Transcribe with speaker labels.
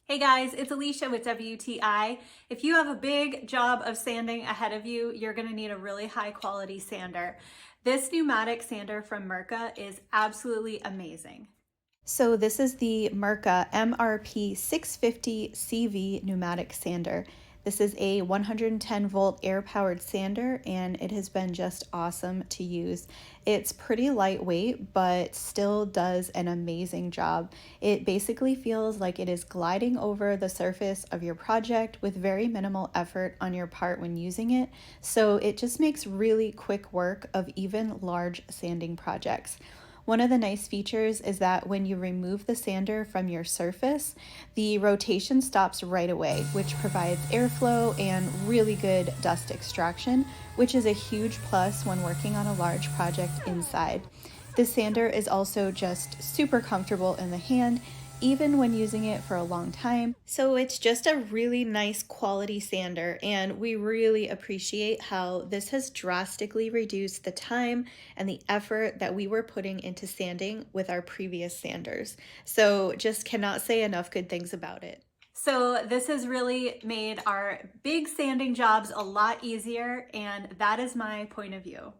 Speaker 1: Hey guys, it's Alicia with WTI. If you have a big job of sanding ahead of you, you're gonna need a really high quality sander. This pneumatic sander from Mirka is absolutely amazing. So this is the Mirka MRP 650 CV pneumatic sander. This is a 110 volt air powered sander and it has been just awesome to use. It's pretty lightweight but still does an amazing job. It basically feels like it is gliding over the surface of your project with very minimal effort on your part when using it. So it just makes really quick work of even large sanding projects. One of the nice features is that when you remove the sander from your surface, the rotation stops right away, which provides airflow and really good dust extraction, which is a huge plus when working on a large project inside. This sander is also just super comfortable in the hand, even when using it for a long time. So it's just a really nice quality sander, and we really appreciate how this has drastically reduced the time and the effort that we were putting into sanding with our previous sanders. So just cannot say enough good things about it. So this has really made our big sanding jobs a lot easier, and that is my point of view.